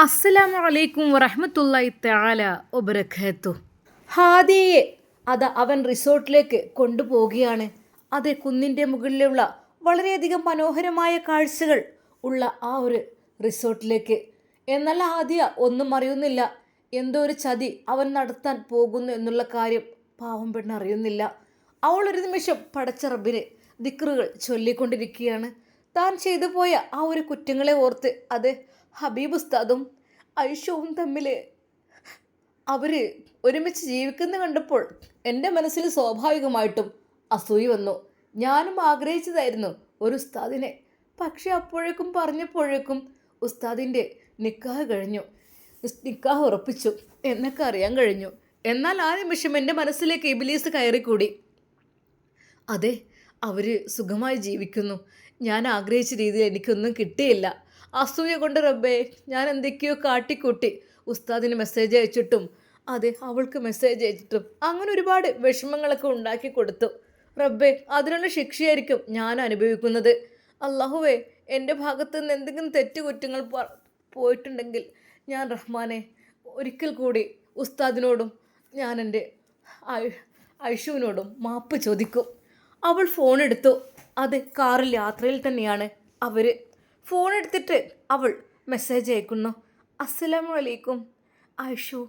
അസ്സലാമു അലൈക്കും വറഹ്മത്തുള്ളാഹി തആല വബറകാതുഹു. ഹാദിയെ അവൻ റിസോർട്ടിലേക്ക് കൊണ്ടുപോവുകയാണ്. അത് കുന്നിൻ്റെ മുകളിലുള്ള വളരെയധികം മനോഹരമായ കാഴ്ചകൾ ഉള്ള ആ ഒരു റിസോർട്ടിലേക്ക്. എന്നാൽ ഹാദിയ ഒന്നും അറിയുന്നില്ല. എന്തോ ഒരു ചതി അവൻ നടത്താൻ പോകുന്നു എന്നുള്ള കാര്യം പാവം പെണ്ണ് അറിയുന്നില്ല. അവൾ ഒരു നിമിഷം പടച്ച റബ്ബിന് ദിക്റുകൾ ചൊല്ലിക്കൊണ്ടിരിക്കുകയാണ്. താൻ ചെയ്തു പോയ ആ ഒരു കുറ്റങ്ങളെ ഓർത്ത്. അത് ഹബീബ് ഉസ്താദും ഐഷവും തമ്മിൽ അവർ ഒരുമിച്ച് ജീവിക്കുന്ന കണ്ടപ്പോൾ എൻ്റെ മനസ്സിൽ സ്വാഭാവികമായിട്ടും അസൂയ വന്നു. ഞാനും ആഗ്രഹിച്ചതായിരുന്നു ഒരു ഉസ്താദിനെ. പക്ഷെ അപ്പോഴേക്കും പറഞ്ഞപ്പോഴേക്കും ഉസ്താദിൻ്റെ നിക്കാഹ് കഴിഞ്ഞു, നിക്കാഹ് ഉറപ്പിച്ചു എന്നൊക്കെ അറിയാൻ കഴിഞ്ഞു. എന്നാൽ ആ നിമിഷം എൻ്റെ മനസ്സിലേക്ക് ഇബ്ലീസ് കയറിക്കൂടി. അതെ, അവർ സുഖമായി ജീവിക്കുന്നു. ഞാൻ ആഗ്രഹിച്ച രീതിയിൽ എനിക്കൊന്നും കിട്ടിയില്ല. അസൂയ കൊണ്ട് റബ്ബേ ഞാൻ എന്തൊക്കെയോ കാട്ടിക്കൂട്ടി. ഉസ്താദിന് മെസ്സേജ് അയച്ചിട്ടും അതെ അവൾക്ക് മെസ്സേജ് അയച്ചിട്ടും അങ്ങനെ ഒരുപാട് വിഷമങ്ങളൊക്കെ ഉണ്ടാക്കി കൊടുത്തു. റബ്ബേ അതിനുള്ള ശിക്ഷയായിരിക്കും ഞാൻ അനുഭവിക്കുന്നത്. അല്ലാഹുവേ, എൻ്റെ ഭാഗത്ത് നിന്ന് എന്തെങ്കിലും തെറ്റുകുറ്റങ്ങൾ പോയിട്ടുണ്ടെങ്കിൽ ഞാൻ റഹ്മാനെ ഒരിക്കൽ കൂടി ഉസ്താദിനോടും ഞാൻ എൻ്റെ ഐഷുവിനോടും മാപ്പ് ചോദിക്കും. അവൾ ഫോൺ എടുത്തു. അത് കാറിൽ യാത്രയിൽ തന്നെയാണ് അവർ. ഫോൺ എടുത്തിട്ട് അവൾ മെസ്സേജ് അയക്കുന്നു. അസ്സലാമു അലൈക്കും ഐഷു.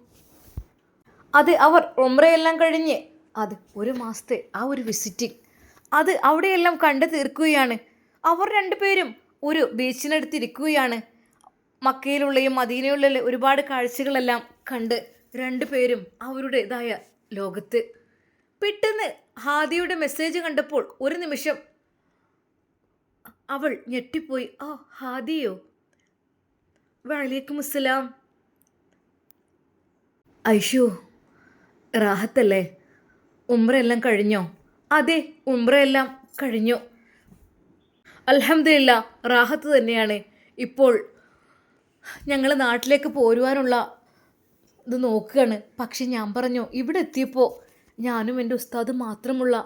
അത് അവർ ഉംറയെല്ലാം കഴിഞ്ഞ് അത് ഒരു മാസത്തെ ആ ഒരു വിസിറ്റിംഗ് അത് അവിടെയെല്ലാം കണ്ടു തീർക്കുകയാണ്. അവർ രണ്ടുപേരും ഒരു ബീച്ചിനടുത്തിരിക്കുകയാണ്. മക്കയിലുള്ളയും മദീനയിലുള്ള ഒരുപാട് കാഴ്ചകളെല്ലാം കണ്ട് രണ്ടുപേരും അവരുടേതായ ലോകത്ത്. പെട്ടെന്ന് ഹാദിയുടെ മെസ്സേജ് കണ്ടപ്പോൾ ഒരു നിമിഷം അവൾ ഞെട്ടിപ്പോയി. ആ ഹാദിയോ? വഅലൈക്കും അസ്സലാം. ഐഷു, റാഹത്തല്ലേ? ഉംറയെല്ലാം കഴിഞ്ഞോ? അതെ, ഉംറയെല്ലാം കഴിഞ്ഞു, അൽഹംദുലില്ലാ റാഹത്ത് തന്നെയാണ്. ഇപ്പോൾ ഞങ്ങൾ നാട്ടിലേക്ക് പോരുവാനുള്ള ഇത് നോക്കുകയാണ്. പക്ഷെ ഞാൻ പറഞ്ഞു, ഇവിടെ എത്തിയപ്പോൾ ഞാനും എൻ്റെ ഉസ്താദ് മാത്രമുള്ള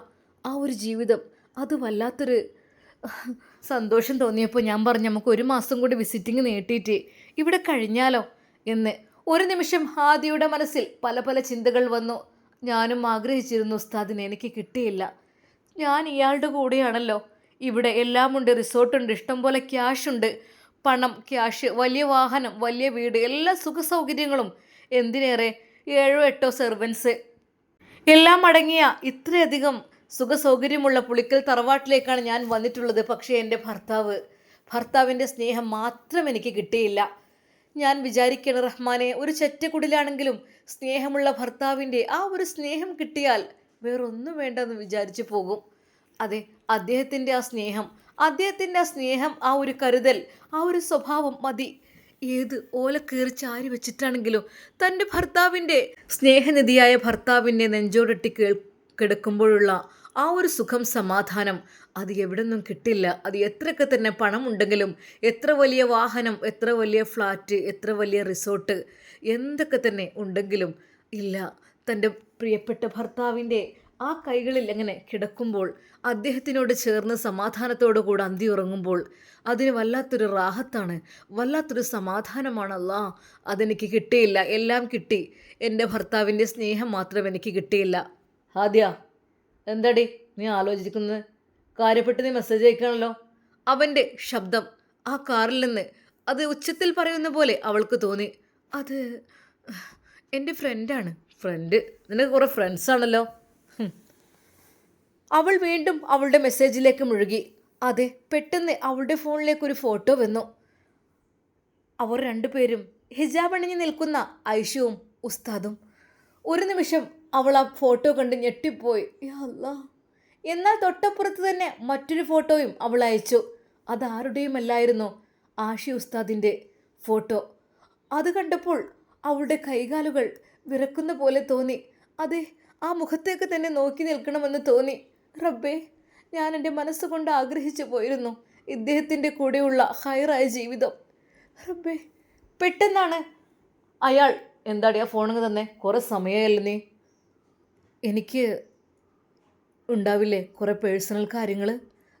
ആ ഒരു ജീവിതം അത് വല്ലാത്തൊരു സന്തോഷം തോന്നിയപ്പോൾ ഞാൻ പറഞ്ഞു നമുക്ക് ഒരു മാസം കൂടി വിസിറ്റിംഗ് നീട്ടിയിട്ട് ഇവിടെ കഴിഞ്ഞാലോ എന്ന്. ഒരു നിമിഷം ഹാദിയുടെ മനസ്സിൽ പല പല ചിന്തകൾ വന്നു. ഞാനും ആഗ്രഹിച്ചിരുന്നു ഉസ്താദിനെ, എനിക്ക് കിട്ടിയില്ല. ഞാൻ ഇയാളുടെ കൂടെയാണല്ലോ. ഇവിടെ എല്ലാമുണ്ട്, റിസോർട്ടുണ്ട്, ഇഷ്ടംപോലെ ക്യാഷുണ്ട്, പണം, ക്യാഷ്, വലിയ വാഹനം, വലിയ വീട്, എല്ലാ സുഖ സൗകര്യങ്ങളും, എന്തിനേറെ 7-8 സെർവൻസ് എല്ലാം അടങ്ങിയ ഇത്രയധികം സുഖസൗകര്യമുള്ള പുളിക്കൽ തറവാട്ടിലേക്കാണ് ഞാൻ വന്നിട്ടുള്ളത്. പക്ഷേ എൻ്റെ ഭർത്താവിൻ്റെ സ്നേഹം മാത്രം എനിക്ക് കിട്ടിയില്ല. ഞാൻ വിചാരിക്കണം റഹ്മാനെ, ഒരു ചെറ്റക്കുടിലാണെങ്കിലും സ്നേഹമുള്ള ഭർത്താവിൻ്റെ ആ ഒരു സ്നേഹം കിട്ടിയാൽ വേറൊന്നും വേണ്ടെന്ന് വിചാരിച്ചു പോകും. അതെ, അദ്ദേഹത്തിൻ്റെ ആ സ്നേഹം, ആ ഒരു കരുതൽ, ആ ഒരു സ്വഭാവം മതി. ഏത് ഓലക്കേറി ചാരി വെച്ചിട്ടാണെങ്കിലും തൻ്റെ ഭർത്താവിൻ്റെ സ്നേഹനിധിയായ ഭർത്താവിൻ്റെ നെഞ്ചോടൊട്ടി കിടക്കുമ്പോഴുള്ള ആ ഒരു സുഖം, സമാധാനം അത് എവിടെ നിന്നും കിട്ടില്ല. അത് എത്രയൊക്കെ തന്നെ പണമുണ്ടെങ്കിലും, എത്ര വലിയ വാഹനം, എത്ര വലിയ ഫ്ലാറ്റ്, എത്ര വലിയ റിസോർട്ട് എന്തൊക്കെ തന്നെ ഉണ്ടെങ്കിലും ഇല്ല. തൻ്റെ പ്രിയപ്പെട്ട ഭർത്താവിൻ്റെ ആ കൈകളിൽ അങ്ങനെ കിടക്കുമ്പോൾ, അദ്ദേഹത്തിനോട് ചേർന്ന് സമാധാനത്തോടു കൂടെ അന്തി ഉറങ്ങുമ്പോൾ അതിന് വല്ലാത്തൊരു റാഹത്താണ്, വല്ലാത്തൊരു സമാധാനമാണല്ലോ. അതെനിക്ക് കിട്ടിയില്ല. എല്ലാം കിട്ടി, എൻ്റെ ഭർത്താവിൻ്റെ സ്നേഹം മാത്രം എനിക്ക് കിട്ടിയില്ല. ഹാദിയ, എന്താടി നീ ആലോചിക്കുന്നത്? കാര്യപ്പെട്ട് നീ മെസ്സേജ് അയക്കുകയാണല്ലോ. അവൻ്റെ ശബ്ദം ആ കാറിൽ നിന്ന് അത് ഉച്ചത്തിൽ പറയുന്ന പോലെ അവൾക്ക് തോന്നി. അത് എൻ്റെ ഫ്രണ്ടാണ്. ഫ്രണ്ട്? നിനക്ക് കുറേ ഫ്രണ്ട്സാണല്ലോ. അവൾ വീണ്ടും അവളുടെ മെസ്സേജിലേക്ക് മുഴുകി. അതെ, പെട്ടെന്ന് അവളുടെ ഫോണിലേക്ക് ഒരു ഫോട്ടോ വന്നു. അവർ രണ്ടുപേരും ഹിജാബ് അണിഞ്ഞ് നിൽക്കുന്ന ഐഷുവും ഉസ്താദും. ഒരു നിമിഷം അവൾ ആ ഫോട്ടോ കണ്ട് ഞെട്ടിപ്പോയി. യാ അല്ലാ. എന്നാൽ തൊട്ടപ്പുറത്ത് തന്നെ മറ്റൊരു ഫോട്ടോയും അവൾ അയച്ചു. അതാരുടെയുമല്ലായിരുന്നു, ആഷി ഉസ്താദിൻ്റെ ഫോട്ടോ. അത് കണ്ടപ്പോൾ അവളുടെ കൈകാലുകൾ വിറക്കുന്ന പോലെ തോന്നി. അതെ, ആ മുഖത്തേക്ക് തന്നെ നോക്കി നിൽക്കണമെന്ന് തോന്നി. റബ്ബേ, ഞാൻ എൻ്റെ മനസ്സുകൊണ്ട് ആഗ്രഹിച്ചു പോയിരുന്നു ഇദ്ദേഹത്തിൻ്റെ കൂടെയുള്ള ഹൈറായ ജീവിതം. റബ്ബേ, പെട്ടെന്നാണ് അയാൾ, എന്താടി ആ ഫോണിങ് തന്നെ, കുറേ സമയമല്ലേ നീ? എനിക്ക് ഉണ്ടാവില്ലേ കുറേ പേഴ്സണൽ കാര്യങ്ങൾ?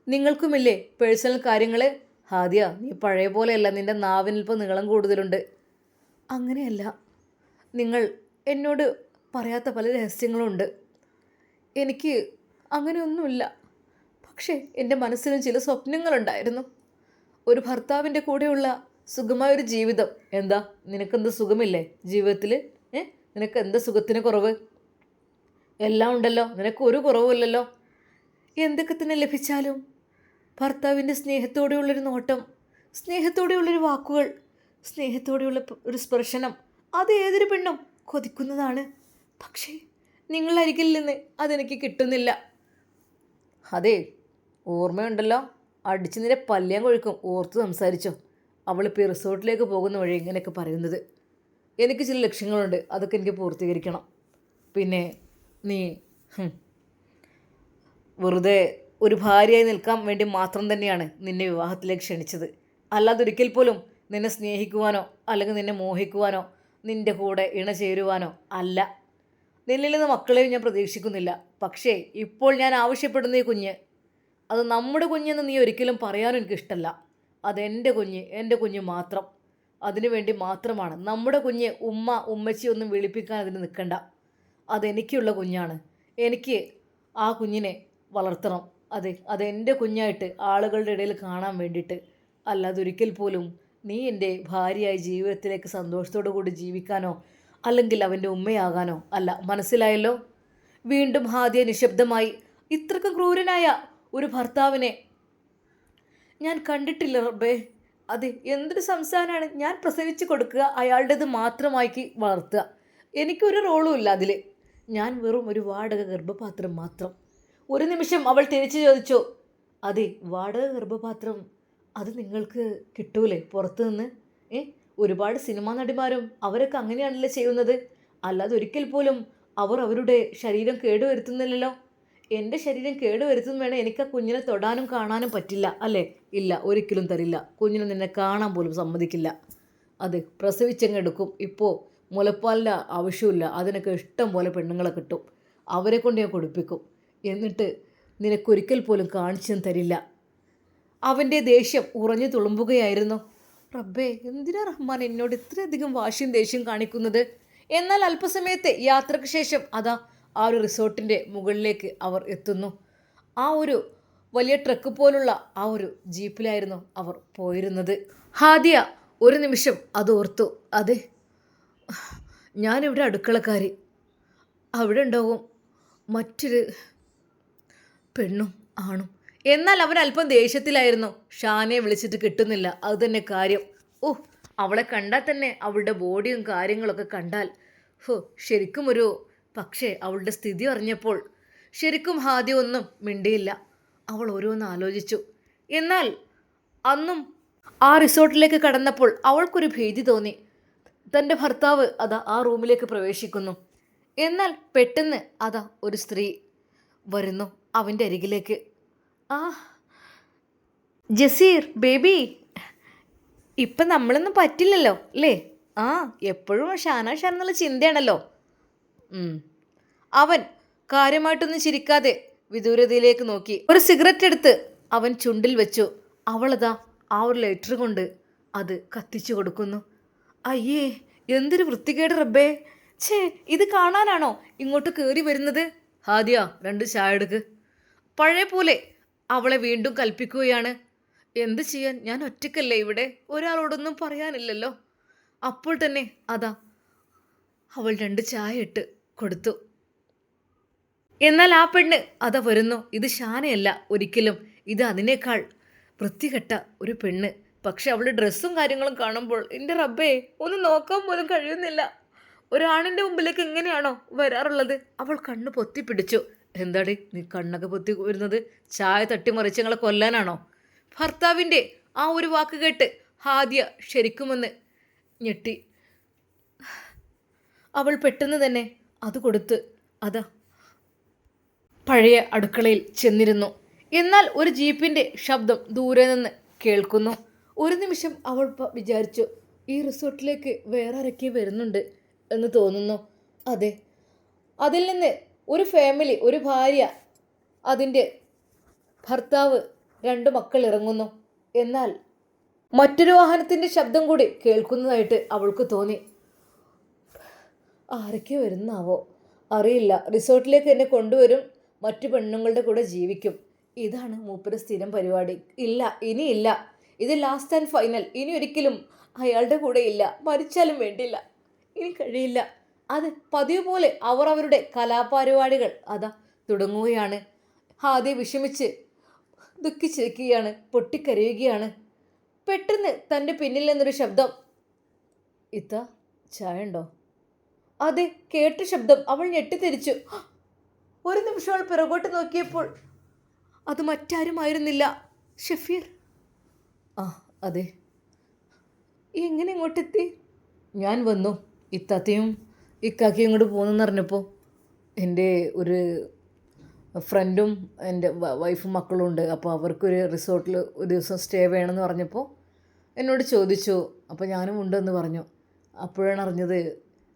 നിങ്ങൾക്കുമില്ലേ പേഴ്സണൽ കാര്യങ്ങൾ? ഹാദിയ, നീ പഴയ പോലെയല്ല, നിൻ്റെ നാവിനിപ്പോൾ നീളം കൂടുതലുണ്ട്. അങ്ങനെയല്ല. നിങ്ങൾ എന്നോട് പറയാത്ത പല രഹസ്യങ്ങളുണ്ട്. എനിക്ക് അങ്ങനെയൊന്നുമില്ല. പക്ഷേ എൻ്റെ മനസ്സിലും ചില സ്വപ്നങ്ങളുണ്ടായിരുന്നു. ഒരു ഭർത്താവിൻ്റെ കൂടെയുള്ള സുഖമായൊരു ജീവിതം. എന്താ, നിനക്കെന്ത് സുഖമില്ലേ ജീവിതത്തിൽ? നിനക്ക് എന്താ സുഖത്തിന് കുറവ്? എല്ലാം ഉണ്ടല്ലോ, നിനക്ക് ഒരു കുറവുമില്ലല്ലോ. എന്തൊക്കെ തന്നെ ലഭിച്ചാലും ഭർത്താവിൻ്റെ സ്നേഹത്തോടെയുള്ളൊരു നോട്ടം, സ്നേഹത്തോടെയുള്ളൊരു വാക്കുകൾ, സ്നേഹത്തോടെയുള്ള ഒരു സ്പർശനം, അത് ഏതൊരു പെണ്ണും കൊതിക്കുന്നതാണ്. പക്ഷേ നിങ്ങളരികിൽ നിന്ന് അതെനിക്ക് കിട്ടുന്നില്ല. അതെ, ഓർമ്മയുണ്ടല്ലോ, അടിച്ച് നിന്നെ പല്ലിയാൻ കൊഴുക്കും, ഓർത്ത് സംസാരിച്ചോ. അവളിപ്പോൾ റിസോർട്ടിലേക്ക് പോകുന്ന വഴി ഇങ്ങനെയൊക്കെ പറയുന്നത്. എനിക്ക് ചില ലക്ഷ്യങ്ങളുണ്ട്, അതൊക്കെ എനിക്ക് പൂർത്തീകരിക്കണം. പിന്നെ നീ വെറുതെ ഒരു ഭാര്യയായി നിൽക്കാൻ വേണ്ടി മാത്രം തന്നെയാണ് നിന്നെ വിവാഹത്തിലേക്ക് ക്ഷണിച്ചത്. അല്ലാതെ ഒരിക്കൽ പോലും നിന്നെ സ്നേഹിക്കുവാനോ അല്ലെങ്കിൽ നിന്നെ മോഹിക്കുവാനോ നിൻ്റെ കൂടെ ഇണചേരുവാനോ അല്ല. നിന്നിൽ നിന്ന് മക്കളെയും ഞാൻ പ്രതീക്ഷിക്കുന്നില്ല. പക്ഷേ ഇപ്പോൾ ഞാൻ ആവശ്യപ്പെടുന്ന ഈ കുഞ്ഞ്, അത് നമ്മുടെ കുഞ്ഞെന്ന് നീ ഒരിക്കലും പറയാനും എനിക്കിഷ്ടമല്ല. അതെൻ്റെ കുഞ്ഞ്, എൻ്റെ കുഞ്ഞ് മാത്രം. അതിനു വേണ്ടി മാത്രമാണ്. നമ്മുടെ കുഞ്ഞ് ഉമ്മച്ചി ഒന്നും വിളിപ്പിക്കാൻ അതിന് നിൽക്കണ്ട. അതെനിക്കുള്ള കുഞ്ഞാണ്. എനിക്ക് ആ കുഞ്ഞിനെ വളർത്തണം. അതെൻ്റെ കുഞ്ഞായിട്ട് ആളുകളുടെ ഇടയിൽ കാണാൻ വേണ്ടിയിട്ട്. അല്ലാതെ ഒരിക്കൽ പോലും നീ എൻ്റെ ഭാര്യയായി ജീവിതത്തിലേക്ക് സന്തോഷത്തോടു കൂടി ജീവിക്കാനോ അല്ലെങ്കിൽ അവൻ്റെ ഉമ്മയാകാനോ അല്ല. മനസ്സിലായല്ലോ? വീണ്ടും ഹാദിയ നിശബ്ദമായി. ഇത്രക്ക് ക്രൂരനായ ഒരു ഭർത്താവിനെ ഞാൻ കണ്ടിട്ടില്ല റബ്ബേ. അതെ, എന്തൊരു സംസാരമാണ്. ഞാൻ പ്രസവിച്ച് കൊടുക്കുക, അയാളുടേത് മാത്രമാക്കി വളർത്തുക. എനിക്കൊരു റോളും ഇല്ല അതിൽ. ഞാൻ വെറും ഒരു വാടക ഗർഭപാത്രം മാത്രം. ഒരു നിമിഷം അവൾ തിരിച്ചു ചോദിച്ചു, അതെ, വാടക ഗർഭപാത്രം അത് നിങ്ങൾക്ക് കിട്ടൂലേ പുറത്തു നിന്ന്? ഒരുപാട് സിനിമാ നടിമാരും അവരൊക്കെ അങ്ങനെയാണല്ലോ ചെയ്യുന്നത്. അല്ലാതെ ഒരിക്കൽ പോലും അവർ അവരുടെ ശരീരം കേടുവരുത്തുന്നില്ലല്ലോ. എൻ്റെ ശരീരം കേടുവരുത്തും വേണം എനിക്ക് ആ കുഞ്ഞിനെ തൊടാനും കാണാനും പറ്റില്ല അല്ലേ? ഇല്ല, ഒരിക്കലും തരില്ല. കുഞ്ഞിനെ നിന്നെ കാണാൻ പോലും സമ്മതിക്കില്ല. അത് പ്രസവിച്ചങ്ങെടുക്കും. ഇപ്പോൾ മുലപ്പാലിൻ്റെ ആവശ്യമില്ല. അതിനൊക്കെ ഇഷ്ടം പോലെ പെണ്ണുങ്ങളെ കിട്ടും. അവരെ കൊണ്ട് ഞാൻ കൊടുപ്പിക്കും. എന്നിട്ട് നിനക്കൊരിക്കൽ പോലും കാണിച്ചും തരില്ല. അവൻ്റെ ദേഷ്യം ഉറഞ്ഞു തുളുമ്പുകയായിരുന്നു. റബ്ബേ, എന്തിനാ റഹ്മാൻ എന്നോട് ഇത്രയധികം വാശിയും ദേഷ്യം കാണിക്കുന്നത്? എന്നാൽ അല്പസമയത്തെ യാത്രയ്ക്ക് ശേഷം അതാ ആ ഒരു റിസോർട്ടിൻ്റെ മുകളിലേക്ക് അവർ എത്തുന്നു. ആ ഒരു വലിയ ട്രക്ക് പോലുള്ള ആ ഒരു ജീപ്പിലായിരുന്നു അവർ പോയിരുന്നത്. ഹാദിയ ഒരു നിമിഷം അതോർത്തു. അതെ, ഞാനിവിടെ അടുക്കളക്കാരി, അവിടെ ഉണ്ടാവും മറ്റൊരു പെണ്ണും ആണും. എന്നാൽ അവൻ അല്പം ദേഷ്യത്തിലായിരുന്നു. ഷാനയെ വിളിച്ചിട്ട് കിട്ടുന്നില്ല, അത് തന്നെ കാര്യം. അവളെ കണ്ടാൽ തന്നെ അവളുടെ ബോഡിയും കാര്യങ്ങളൊക്കെ കണ്ടാൽ ശരിക്കും ഒരു. പക്ഷേ അവളുടെ സ്ഥിതി അറിഞ്ഞപ്പോൾ ശരിക്കും ഹാദ്യ ഒന്നും മിണ്ടിയില്ല. അവൾ ഓരോന്ന് ആലോചിച്ചു. എന്നാൽ അന്നും ആ റിസോർട്ടിലേക്ക് കടന്നപ്പോൾ അവൾക്കൊരു ഭീതി തോന്നി. തൻ്റെ ഭർത്താവ് അതാ ആ റൂമിലേക്ക് പ്രവേശിക്കുന്നു. എന്നാൽ പെട്ടെന്ന് അതാ ഒരു സ്ത്രീ വരുന്നു അവൻ്റെ അരികിലേക്ക്. ജസീർ ബേബി, ഇപ്പം നമ്മളൊന്നും പറ്റില്ലല്ലോ അല്ലേ? എപ്പോഴും ഷാന എന്നുള്ള ചിന്തയാണല്ലോ. അവൻ കാര്യമായിട്ടൊന്നും ചിരിക്കാതെ വിദൂരതയിലേക്ക് നോക്കി. ഒരു സിഗരറ്റ് എടുത്ത് അവൻ ചുണ്ടിൽ വെച്ചു. അവളതാ ആ ഒരു ലൈറ്റർ കൊണ്ട് അത് കത്തിച്ചു കൊടുക്കുന്നു. അയ്യേ, എന്തൊരു വൃത്തികേട് റബ്ബേ. ഇത് കാണാനാണോ ഇങ്ങോട്ട് കയറി വരുന്നത്? ഹാദിയ, 2 ചായ എടുക്ക്. പഴയ പോലെ അവളെ വീണ്ടും കൽപ്പിക്കുകയാണ്. എന്ത് ചെയ്യാൻ, ഞാൻ ഒറ്റയ്ക്കല്ലേ ഇവിടെ, ഒരാളോടൊന്നും പറയാനില്ലല്ലോ. അപ്പോൾ തന്നെ അതാ അവൾ 2 ചായ ഇട്ട് കൊടുത്തു. എന്നാൽ ആ പെണ്ണ് അതാ വരുന്നു. ഇത് ഷാനയല്ല ഒരിക്കലും, ഇത് അതിനേക്കാൾ വൃത്തികെട്ട ഒരു പെണ്ണ്. പക്ഷെ അവളുടെ ഡ്രസ്സും കാര്യങ്ങളും കാണുമ്പോൾ എൻ്റെ റബ്ബേ, ഒന്ന് നോക്കാൻ പോലും കഴിയുന്നില്ല. ഒരാണിൻ്റെ മുമ്പിലേക്ക് എങ്ങനെയാണോ വരാറുള്ളത്? അവൾ കണ്ണ് പൊത്തിപ്പിടിച്ചു. എന്താടി നീ കണ്ണൊക്കെ പൊത്തി വരുന്നത്? ചായ തട്ടിമറിച്ച് ഞങ്ങളെ കൊല്ലാനാണോ? ഭർത്താവിൻ്റെ ആ ഒരു വാക്ക് കേട്ട് ഹാദിയ ശരിക്കുമെന്ന് ഞെട്ടി. അവൾ പെട്ടെന്ന് തന്നെ അത് കൊടുത്ത് അതാ പഴയ അടുക്കളയിൽ ചെന്നിരുന്നു. എന്നാൽ ഒരു ജീപ്പിൻ്റെ ശബ്ദം ദൂരെ നിന്ന് കേൾക്കുന്നു. ഒരു നിമിഷം അവൾ വിചാരിച്ചു, ഈ റിസോർട്ടിലേക്ക് വേറെ ആരൊക്കെ വരുന്നുണ്ട് എന്ന് തോന്നുന്നു. അതെ, അതിൽ നിന്ന് ഒരു ഫാമിലി, ഒരു ഭാര്യ, അതിൻ്റെ ഭർത്താവ്, 2 മക്കൾ ഇറങ്ങുന്നു. എന്നാൽ മറ്റൊരു വാഹനത്തിൻ്റെ ശബ്ദം കൂടി കേൾക്കുന്നതായിട്ട് അവൾക്ക് തോന്നി. ആരൊക്കെ വരുന്നാവോ അറിയില്ല. റിസോർട്ടിലേക്ക് എന്നെ കൊണ്ടുവരും, മറ്റു പെണ്ണുങ്ങളുടെ കൂടെ ജീവിക്കും. ഇതാണ് മൂപ്പര് സ്ഥിരം പരിപാടി. ഇല്ല, ഇനിയില്ല. ഇത് ലാസ്റ്റ് ആൻഡ് ഫൈനൽ. ഇനി ഒരിക്കലും അയാളുടെ കൂടെ ഇല്ല. മരിച്ചാലും വേണ്ടില്ല. ഇനി കഴിയില്ല. അത് പതിവ് പോലെ അവർ അവരുടെ കലാപരിപാടികൾ അതാ തുടങ്ങുകയാണ്. ആദ്യം വിഷമിച്ച് ദുഃഖിച്ചിരിക്കുകയാണ്, പൊട്ടിക്കരയുകയാണ്. പെട്ടെന്ന് തൻ്റെ പിന്നിൽ നിന്നൊരു ശബ്ദം. ഇത്ത, ചായ ഉണ്ടോ? അതെ, കേട്ട ശബ്ദം അവൾ ഞെട്ടിത്തിരിച്ചു. ഒരു നിമിഷം അവൾ പിറകോട്ട് നോക്കിയപ്പോൾ അത് മറ്റാരുമായിരുന്നില്ല, ഷഫീർ. ആ അതെ. എങ്ങനെ ഇങ്ങോട്ടെത്തി? ഞാൻ വന്നു. ഇത്താത്തയും ഇക്കാക്കയും ഇങ്ങോട്ട് പോകുന്നെന്ന് അറിഞ്ഞപ്പോൾ എൻ്റെ ഒരു ഫ്രണ്ടും എൻ്റെ വൈഫും മക്കളും ഉണ്ട്. അപ്പോൾ അവർക്കൊരു റിസോർട്ടിൽ ഒരു ദിവസം സ്റ്റേ വേണമെന്ന് പറഞ്ഞപ്പോൾ എന്നോട് ചോദിച്ചു. അപ്പോൾ ഞാനും ഉണ്ടെന്ന് പറഞ്ഞു. അപ്പോഴാണ് അറിഞ്ഞത്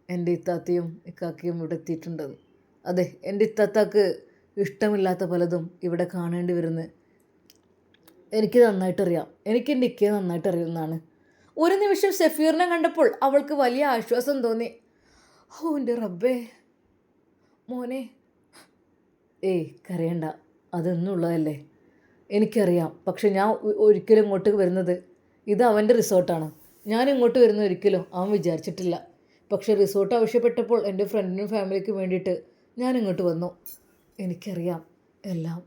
എൻ്റെ ഇത്താത്തയും ഇക്കാക്കയും ഇവിടെ എത്തിയിട്ടുണ്ടെന്ന്. അതെ, എൻ്റെ ഇത്താത്താക്ക് ഇഷ്ടമില്ലാത്ത പലതും ഇവിടെ കാണേണ്ടി വരുന്നത് എനിക്ക് നന്നായിട്ടറിയാം. എനിക്ക് എൻ്റെ ഇക്കയെ നന്നായിട്ട് അറിയുന്നതാണ്. ഒരു നിമിഷം ഷഫീറിനെ കണ്ടപ്പോൾ അവൾക്ക് വലിയ ആശ്വാസം തോന്നി. ഓ എൻ്റെ റബ്ബേ, മോനെ. ഏയ് കരയണ്ട, അതൊന്നുമുള്ളതല്ലേ, എനിക്കറിയാം. പക്ഷെ ഞാൻ ഒരിക്കലും ഇങ്ങോട്ട് വരുന്നത്, ഇത് അവൻ്റെ റിസോർട്ടാണ്. ഞാൻ ഇങ്ങോട്ട് വരുന്നത് ഒരിക്കലും അവൻ വിചാരിച്ചിട്ടില്ല. പക്ഷേ റിസോർട്ട് ആവശ്യപ്പെട്ടപ്പോൾ എൻ്റെ ഫ്രണ്ടിനും ഫാമിലിക്കും വേണ്ടിയിട്ട് ഞാൻ ഇങ്ങോട്ട് വന്നു. എനിക്കറിയാം എല്ലാം.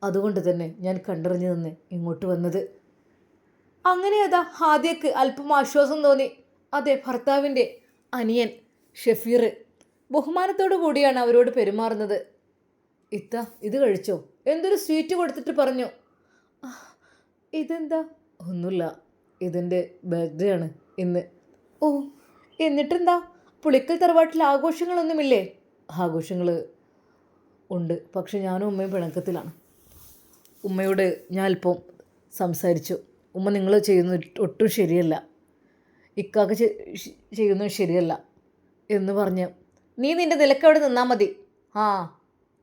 അതുകൊണ്ട് തന്നെ ഞാൻ കണ്ടറിഞ്ഞു നിന്ന് ഇങ്ങോട്ട് വന്നത്. അങ്ങനെ അതാ ഹാദിയക്ക് അല്പം ആശ്വാസം തോന്നി. അതെ, ഭർത്താവിൻ്റെ അനിയൻ ഷഫീർ ബഹുമാനത്തോടു കൂടിയാണ് അവരോട് പെരുമാറുന്നത്. ഇത്ത, ഇത് കഴിച്ചോ? എന്തൊരു സ്വീറ്റ് കൊടുത്തിട്ട് പറഞ്ഞു. ഇതെന്താ? ഒന്നുമില്ല, ഇതെൻ്റെ ബർത്ത്ഡേ ആണ് ഇന്ന്. ഓ, എന്നിട്ടെന്താ പുളിക്കൽ തറവാട്ടിൽ ആഘോഷങ്ങളൊന്നുമില്ലേ? ആഘോഷങ്ങൾ ഉണ്ട്, പക്ഷെ ഞാനും ഉമ്മയും പിണക്കത്തിലാണ്. ഉമ്മയോട് ഞാൻ അല്പം സംസാരിച്ചു. ഉമ്മ നിങ്ങൾ ചെയ്യുന്നത് ഒട്ടും ശരിയല്ല, ഇക്കാക്ക് ചെയ്യുന്നത് ശരിയല്ല എന്ന് പറഞ്ഞ്, നീ നിൻ്റെ നിലക്ക് അവിടെ നിന്നാൽ മതി.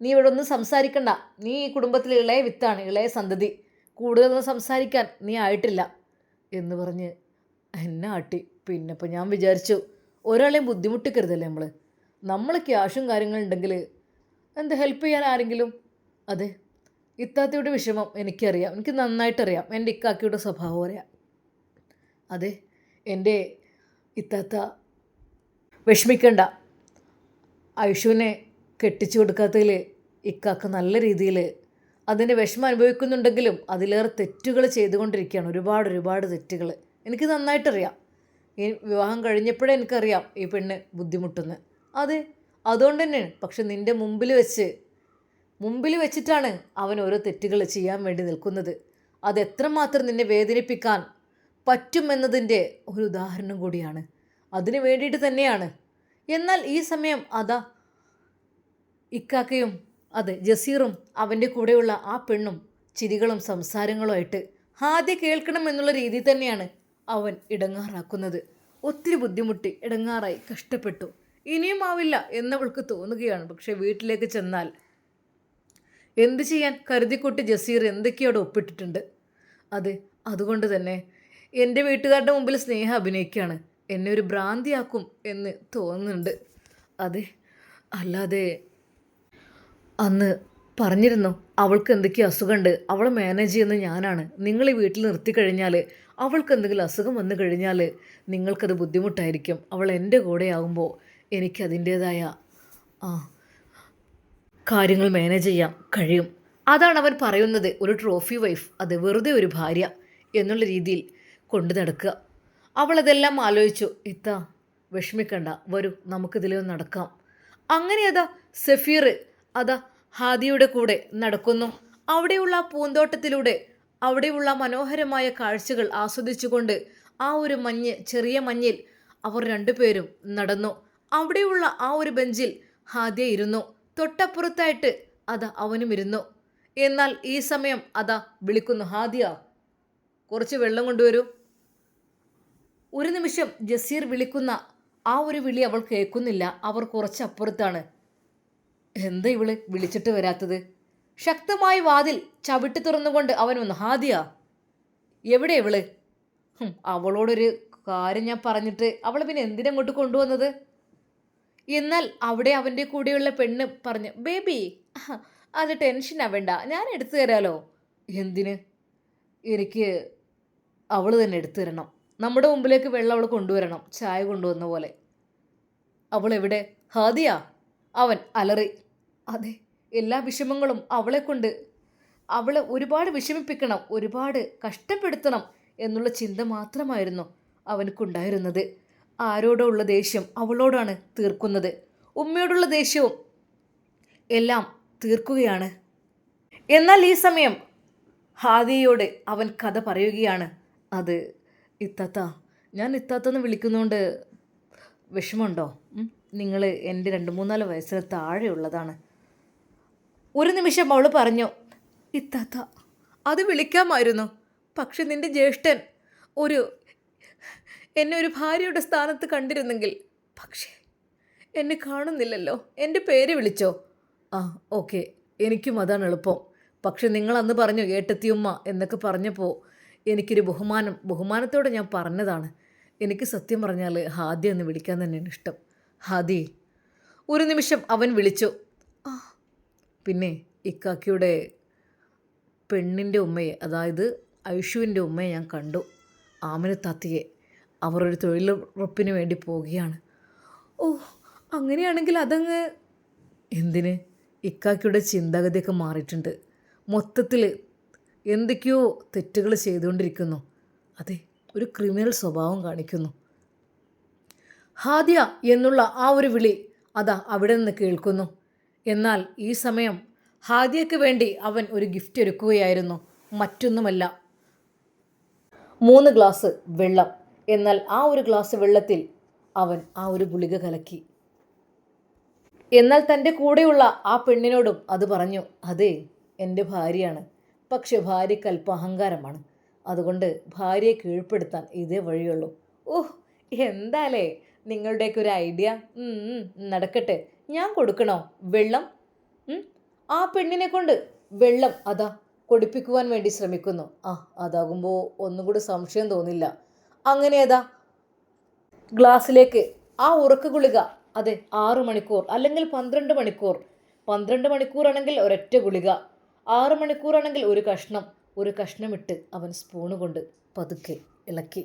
നീ ഇവിടെ ഒന്നും സംസാരിക്കണ്ട. നീ ഈ കുടുംബത്തിൽ ഇളയ വിത്താണ്, ഇളയ സന്തതി. കൂടുതലൊന്നും സംസാരിക്കാൻ നീ ആയിട്ടില്ല എന്ന് പറഞ്ഞ് എന്നെ ആട്ടി. പിന്നെ ഇപ്പോൾ ഞാൻ വിചാരിച്ചു, ഒരാളെയും ബുദ്ധിമുട്ടിക്കരുതല്ലേ നമ്മൾ ക്യാഷും കാര്യങ്ങളുണ്ടെങ്കിൽ എന്താ ഹെൽപ്പ് ചെയ്യാൻ ആരെങ്കിലും. അതെ, ഇത്താത്തയുടെ വിഷമം എനിക്കറിയാം, എനിക്ക് നന്നായിട്ടറിയാം. എൻ്റെ ഇക്കാക്കയുടെ സ്വഭാവം അറിയാം. അതെ, എൻ്റെ ഇത്താത്ത വിഷമിക്കണ്ട. ഐഷുവിനെ കെട്ടിച്ചു കൊടുക്കാത്തതിൽ ഇക്കാക്ക നല്ല രീതിയിൽ അതിൻ്റെ വിഷമം അനുഭവിക്കുന്നുണ്ടെങ്കിലും അതിലേറെ തെറ്റുകൾ ചെയ്തുകൊണ്ടിരിക്കുകയാണ്. ഒരുപാട് തെറ്റുകൾ എനിക്ക് നന്നായിട്ടറിയാം. ഈ വിവാഹം കഴിഞ്ഞപ്പോഴേ എനിക്കറിയാം ഈ പെണ്ണ് ബുദ്ധിമുട്ടുന്നത്. അതെ, അതുകൊണ്ട് തന്നെയാണ്. പക്ഷെ നിൻ്റെ മുമ്പിൽ വെച്ചിട്ടാണ് അവൻ ഓരോ തെറ്റുകൾ ചെയ്യാൻ വേണ്ടി നിൽക്കുന്നത്. അതെത്രമാത്രം നിന്നെ വേദനിപ്പിക്കാൻ പറ്റുമെന്നതിൻ്റെ ഒരു ഉദാഹരണം കൂടിയാണ്. അതിനു വേണ്ടിയിട്ട് തന്നെയാണ്. എന്നാൽ ഈ സമയം അതാ ഇക്കാക്കയും അതെ ജസീറും അവൻ്റെ കൂടെയുള്ള ആ പെണ്ണും ചിരികളും സംസാരങ്ങളുമായിട്ട് ആദ്യം കേൾക്കണം എന്നുള്ള രീതിയിൽ തന്നെയാണ് അവൻ ഇടങ്ങാറാക്കുന്നത്. ഒത്തിരി ബുദ്ധിമുട്ടി, ഇടങ്ങാറായി, കഷ്ടപ്പെട്ടു. ഇനിയും ആവില്ല എന്നവൾക്ക് തോന്നുകയാണ്. പക്ഷേ വീട്ടിലേക്ക് ചെന്നാൽ എന്ത് ചെയ്യാൻ, കരുതിക്കൂട്ടി ജസീർ എന്തൊക്കെയോടെ ഒപ്പിട്ടിട്ടുണ്ട്. അതെ, അതുകൊണ്ട് തന്നെ എൻ്റെ വീട്ടുകാരുടെ മുമ്പിൽ സ്നേഹം അഭിനയിക്കുകയാണ്. എന്നെ ഒരു ഭ്രാന്തിയാക്കും എന്ന് തോന്നുന്നുണ്ട്. അതെ, അല്ലാതെ അന്ന് പറഞ്ഞിരുന്നു അവൾക്ക് എന്തൊക്കെയോ അസുഖമുണ്ട്, അവളെ മാനേജ് ചെയ്യുന്നത് ഞാനാണ്. നിങ്ങൾ ഈ വീട്ടിൽ നിർത്തി കഴിഞ്ഞാൽ അവൾക്ക് എന്തെങ്കിലും അസുഖം വന്നു കഴിഞ്ഞാൽ നിങ്ങൾക്കത് ബുദ്ധിമുട്ടായിരിക്കും. അവൾ എൻ്റെ കൂടെ ആകുമ്പോൾ എനിക്കതിൻ്റേതായ കാര്യങ്ങൾ മാനേജ് ചെയ്യാൻ കഴിയും. അതാണ് അവൻ പറയുന്നത്. ഒരു ട്രോഫി വൈഫ്, അത് വെറുതെ ഒരു ഭാര്യ എന്നുള്ള രീതിയിൽ കൊണ്ടു നടക്കുക. അവളതെല്ലാം ആലോചിച്ചു. ഇത്താ വിഷമിക്കണ്ട, വരൂ നമുക്കിതിലൊന്ന് നടക്കാം. അങ്ങനെ അതാ സഫീർ അതാ ഹാദിയുടെ കൂടെ നടക്കുന്നു. അവിടെയുള്ള പൂന്തോട്ടത്തിലൂടെ അവിടെയുള്ള മനോഹരമായ കാഴ്ചകൾ ആസ്വദിച്ചുകൊണ്ട് ആ ഒരു ചെറിയ മഞ്ഞിൽ അവർ രണ്ടുപേരും നടന്നു. അവിടെയുള്ള ആ ഒരു ബെഞ്ചിൽ ഹാദിയ ഇരുന്നു. തൊട്ടപ്പുറത്തായിട്ട് അതാ അവനും ഇരുന്നു. എന്നാൽ ഈ സമയം അതാ വിളിക്കുന്നു, ഹാദിയ കുറച്ച് വെള്ളം കൊണ്ടുവരൂ. ഒരു നിമിഷം ജസീർ വിളിക്കുന്ന ആ ഒരു വിളി അവൾ കേൾക്കുന്നില്ല. അവർ കുറച്ചപ്പുറത്താണ്. എന്താ ഇവള് വിളിച്ചിട്ട് വരാത്തത്? ശക്തമായി വാതിൽ ചവിട്ടി തുറന്നുകൊണ്ട് അവൻ വന്നു. ഹാദിയ, എവിടെ ഇവള്? അവളോടൊരു കാര്യം ഞാൻ പറഞ്ഞിട്ട് അവൾ പിന്നെ എന്തിനങ്ങോട്ട് കൊണ്ടുവന്നത്? എന്നാൽ അവിടെ അവൻ്റെ കൂടെയുള്ള പെണ്ണ് പറഞ്ഞു, ബേബി അത് ടെൻഷൻ ആവേണ്ട, ഞാൻ എടുത്തു തരാലോ. എന്തിന്? എനിക്ക് അവൾ തന്നെ എടുത്തു തരണം. നമ്മുടെ മുമ്പിലേക്ക് വെള്ളം അവൾ കൊണ്ടുവരണം, ചായ കൊണ്ടുവന്ന പോലെ. അവൾ എവിടെ? ഹാദിയാ? അവൻ അലറി. അതെ, എല്ലാ വിഷമങ്ങളും അവളെ കൊണ്ട്, അവളെ ഒരുപാട് വിഷമിപ്പിക്കണം, ഒരുപാട് കഷ്ടപ്പെടുത്തണം എന്നുള്ള ചിന്ത മാത്രമായിരുന്നു അവനക്കുണ്ടായിരുന്നത്. ആരോടോ ഉള്ള ദേഷ്യം അവളോടാണ് തീർക്കുന്നത്. ഉമ്മയോടുള്ള ദേഷ്യവും എല്ലാം തീർക്കുകയാണ്. എന്നാൽ ഈ സമയം ഹാദിയയോട് അവൻ കഥ പറയുകയാണ്. അത് ഇത്താത്ത, ഞാൻ ഇത്താത്തെന്ന് വിളിക്കുന്നതുകൊണ്ട് വിഷമമുണ്ടോ? നിങ്ങൾ എൻ്റെ 2-3-4 വയസ്സിന് താഴെയുള്ളതാണ്. ഒരു നിമിഷം അവൾ പറഞ്ഞു, ഇത്താത്ത അത് വിളിക്കാമായിരുന്നു, പക്ഷെ നിൻ്റെ ജ്യേഷ്ഠൻ എന്നെ ഒരു ഭാര്യയുടെ സ്ഥാനത്ത് കണ്ടിരുന്നെങ്കിൽ. പക്ഷേ എന്നെ കാണുന്നില്ലല്ലോ, എൻ്റെ പേര് വിളിച്ചോ? ആ ഓക്കെ, എനിക്കും അതാണ് എളുപ്പം. പക്ഷെ നിങ്ങൾ അന്ന് പറഞ്ഞു ഏട്ടത്തിയുമ്മ എന്നൊക്കെ പറഞ്ഞപ്പോൾ എനിക്കൊരു ബഹുമാനത്തോടെ ഞാൻ പറഞ്ഞതാണ്. എനിക്ക് സത്യം പറഞ്ഞാൽ ഹാദി എന്ന് വിളിക്കാൻ തന്നെയാണ് ഇഷ്ടം. ഹാദി. ഒരു നിമിഷം അവൻ വിളിച്ചു. ആ പിന്നെ ഇക്കാക്കിയുടെ പെണ്ണിൻ്റെ ഉമ്മയെ, അതായത് ഐഷുവിൻ്റെ ഉമ്മയെ ഞാൻ കണ്ടു, ആമിനത്താത്തിയെ. അവർ ഒരു തൊഴിലുറപ്പിന് വേണ്ടി പോവുകയാണ്. ഓ അങ്ങനെയാണെങ്കിൽ അതങ്ങ്. എന്തിന്? ഇക്കാക്കിയുടെ ചിന്താഗതിയൊക്കെ മാറിയിട്ടുണ്ട്. മൊത്തത്തിൽ എന്തൊക്കെയോ തെറ്റുകൾ ചെയ്തുകൊണ്ടിരിക്കുന്നു. അതെ, ഒരു ക്രിമിനൽ സ്വഭാവം കാണിക്കുന്നു. ഹാദിയ എന്നുള്ള ആ ഒരു വിളി അതാ അവിടെ നിന്ന് കേൾക്കുന്നു. എന്നാൽ ഈ സമയം ഹാദിയയ്ക്ക് വേണ്ടി അവൻ ഒരു ഗിഫ്റ്റ് ഒരുക്കുകയായിരുന്നു. മറ്റൊന്നുമല്ല, 3 ഗ്ലാസ് വെള്ളം. എന്നാൽ ആ ഒരു ഗ്ലാസ് വെള്ളത്തിൽ അവൻ ആ ഒരു ഗുളിക കലക്കി. എന്നാൽ തൻ്റെ കൂടെയുള്ള ആ പെണ്ണിനോടും അത് പറഞ്ഞു. അതെ, എൻ്റെ ഭാര്യയാണ്, പക്ഷെ ഭാര്യയ്ക്ക് അല്പം അഹങ്കാരമാണ്. അതുകൊണ്ട് ഭാര്യയെ കീഴ്പ്പെടുത്താൻ ഇതേ വഴിയുള്ളൂ. ഓഹ് എന്താലേ നിങ്ങളുടെയൊക്കെ ഒരു ഐഡിയ. നടക്കട്ടെ, ഞാൻ കൊടുക്കണോ വെള്ളം? ആ പെണ്ണിനെ കൊണ്ട് വെള്ളം അതാ കൊടുപ്പിക്കുവാൻ വേണ്ടി ശ്രമിക്കുന്നു. അതാകുമ്പോൾ ഒന്നുകൂടി സംശയം തോന്നില്ല. അങ്ങനെ അതാ ഗ്ലാസ്സിലേക്ക് ആ ഉറക്ക ഗുളിക, അതെ 6 മണിക്കൂർ അല്ലെങ്കിൽ 12 മണിക്കൂർ. 12 മണിക്കൂറാണെങ്കിൽ ഒരൊറ്റ ഗുളിക, 6 മണിക്കൂറാണെങ്കിൽ ഒരു കഷ്ണം ഇട്ട് അവൻ സ്പൂണ് കൊണ്ട് പതുക്കെ ഇളക്കി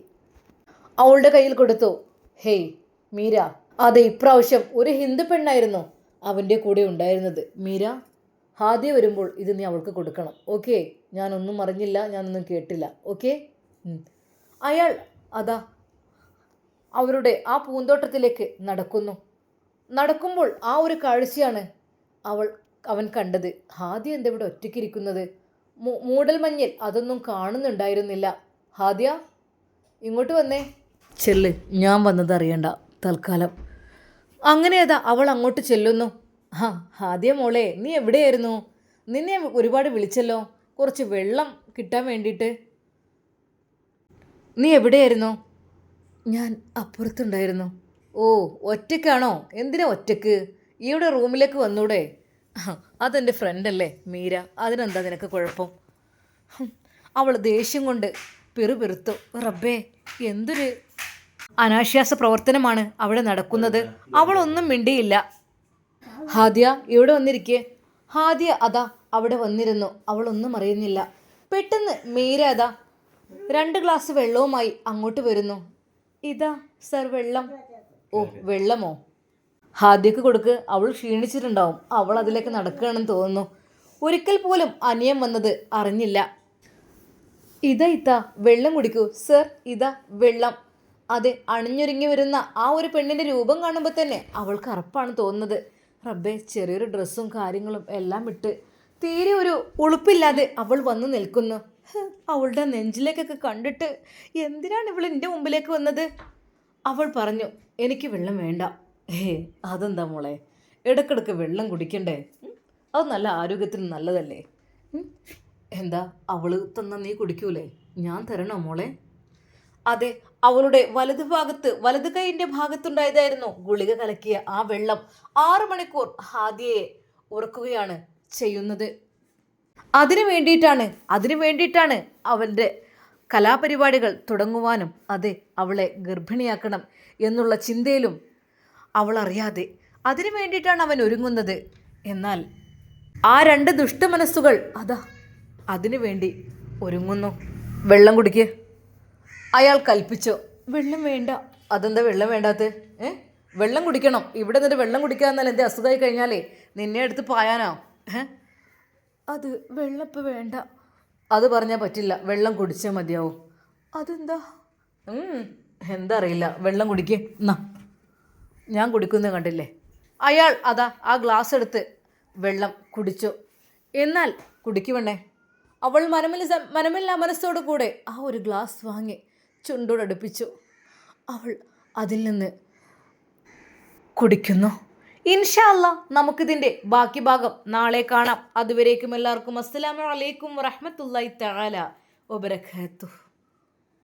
അവളുടെ കയ്യിൽ കൊടുത്തു. ഹേയ് മീര. അതെ, ഇപ്രാവശ്യം ഒരു ഹിന്ദു പെണ്ണായിരുന്നു അവൻ്റെ കൂടെ ഉണ്ടായിരുന്നത്. മീര, ഹാദിയ വരുമ്പോൾ ഇത് നീ അവൾക്ക് കൊടുക്കണം, ഓക്കെ? ഞാനൊന്നും അറിഞ്ഞില്ല, ഞാനൊന്നും കേട്ടില്ല, ഓക്കെ? അയാൾ അതാ അവരുടെ ആ പൂന്തോട്ടത്തിലേക്ക് നടക്കുമ്പോൾ ആ ഒരു കാഴ്ചയാണ് അവൻ കണ്ടത്. ഹാദിയ എന്താ ഇവിടെ ഒറ്റയ്ക്കിരിക്കുന്നത്? മൂടൽ മഞ്ഞിൽ അതൊന്നും കാണുന്നുണ്ടായിരുന്നില്ല. ഹാദിയ, ഇങ്ങോട്ട് വന്നേ. ചെല്ല്, ഞാൻ വന്നത് അറിയണ്ട തൽക്കാലം. അങ്ങനെ അതാ അവൾ അങ്ങോട്ട് ചെല്ലുന്നു. ഹാദിയ മോളെ, നീ എവിടെയായിരുന്നു? നിന്നെ ഒരുപാട് വിളിച്ചല്ലോ, കുറച്ച് വെള്ളം കിട്ടാൻ വേണ്ടിയിട്ട്. നീ എവിടെയായിരുന്നു? ഞാൻ അപ്പുറത്തുണ്ടായിരുന്നു. ഓ ഒറ്റയ്ക്കാണോ? എന്തിനാ ഒറ്റയ്ക്ക്? ഈയുടെ റൂമിലേക്ക് വന്നൂടെ? അതെൻ്റെ ഫ്രണ്ടല്ലേ മീര, അതിനെന്താ നിനക്ക് കുഴപ്പം? അവൾ ദേഷ്യം കൊണ്ട് പിറുപിറുത്തു. റബ്ബേ, എന്തൊരു അനാശ്വാസ പ്രവർത്തനമാണ് അവിടെ നടക്കുന്നത്. അവളൊന്നും മിണ്ടിയില്ല. ഹാദിയ, ഇവിടെ വന്നിരിക്കേ. ഹാദിയ അതാ അവിടെ വന്നിരുന്നു. അവളൊന്നും അറിയുന്നില്ല. പെട്ടെന്ന് മീര അതാ 2 ഗ്ലാസ് വെള്ളവുമായി അങ്ങോട്ട് വരുന്നു. ഇതാ സർ വെള്ളം. ഓ വെള്ളമോ? ഹാദിയക്ക് കൊടുക്ക്, അവൾ ക്ഷീണിച്ചിട്ടുണ്ടാവും. അവൾ അതിലേക്ക് നടക്കുകയാണെന്ന് തോന്നുന്നു. ഒരിക്കൽ പോലും അനിയൻ വന്നത് അറിഞ്ഞില്ല. ഇതാ വെള്ളം കുടിക്കൂ സർ, ഇതാ വെള്ളം. അതെ, അണിഞ്ഞൊരുങ്ങി വരുന്ന ആ ഒരു പെണ്ണിൻ്റെ രൂപം കാണുമ്പോൾ തന്നെ അവൾക്ക് അറപ്പാണ് തോന്നുന്നത്. റബ്ബേ, ചെറിയൊരു ഡ്രസ്സും കാര്യങ്ങളും എല്ലാം ഇട്ട് തീരെ ഒരു ഉളുപ്പില്ലാതെ അവൾ വന്ന് നിൽക്കുന്നു. അവളുടെ നെഞ്ചിലേക്കൊക്കെ കണ്ടിട്ട് എന്തിനാണ് ഇവൾ എൻ്റെ മുമ്പിലേക്ക് വന്നത്? അവൾ പറഞ്ഞു, എനിക്ക് വെള്ളം വേണ്ട. അതെന്താ മോളെ, ഇടയ്ക്കിടയ്ക്ക് വെള്ളം കുടിക്കണ്ടേ? അത് നല്ല ആരോഗ്യത്തിന് നല്ലതല്ലേ. എന്താ അവൾ തന്ന നീ കുടിക്കൂലേ? ഞാൻ തരണോ മോളെ? അതെ, അവളുടെ വലത് കൈയിൻ്റെ ഭാഗത്തുണ്ടായതായിരുന്നു ഗുളിക കലക്കിയ ആ വെള്ളം. 6 മണിക്കൂർ ഹാദിയയെ ഉറക്കുകയാണ് ചെയ്യുന്നത്. അതിനു വേണ്ടിയിട്ടാണ് അവൻ്റെ കലാപരിപാടികൾ തുടങ്ങുവാനും, അതെ അവളെ ഗർഭിണിയാക്കണം എന്നുള്ള ചിന്തയിലും അവൾ അറിയാതെ അതിനു വേണ്ടിയിട്ടാണ് അവൻ ഒരുങ്ങുന്നത്. എന്നാൽ ആ രണ്ട് ദുഷ്ടമനസ്സുകൾ അതാ അതിനു വേണ്ടി ഒരുങ്ങുന്നു. വെള്ളം കുടിക്ക്, അയാൾ കൽപ്പിച്ചു. വെള്ളം വേണ്ട. അതെന്താ വെള്ളം വേണ്ടാത്ത? വെള്ളം കുടിക്കണം. ഇവിടെ നിന്നിട്ട് വെള്ളം കുടിക്കാന്നാൽ എൻ്റെ അസുഖമായി കഴിഞ്ഞാലേ നിന്നെ എടുത്ത് പായാനോ? അത് വെള്ളം ഇപ്പം വേണ്ട. അത് പറഞ്ഞാൽ പറ്റില്ല, വെള്ളം കുടിച്ചാൽ മതിയാവും. അതെന്താ? എന്താ അറിയില്ല, വെള്ളം കുടിക്ക്. എന്നാ ഞാൻ കുടിക്കുന്നത് കണ്ടില്ലേ? അയാൾ അതാ ആ ഗ്ലാസ് എടുത്ത് വെള്ളം കുടിച്ചു. എന്നാൽ കുടിക്കുവണ്ണേ അവൾ മനമില്ല മനസ്സോടു കൂടെ ആ ഒരു ഗ്ലാസ് വാങ്ങി ചുണ്ടോടടുപ്പിച്ചു. അവൾ അതിൽ നിന്ന് കുടിക്കുന്നു. ഇൻഷാ അല്ലാ നമുക്കിതിൻ്റെ ബാക്കി ഭാഗം നാളെ കാണാം. അതുവരേക്കും എല്ലാവർക്കും അസ്സലാമു അലൈക്കും വറഹ്മത്തുള്ളാഹി തആല വബറകാതുഹു.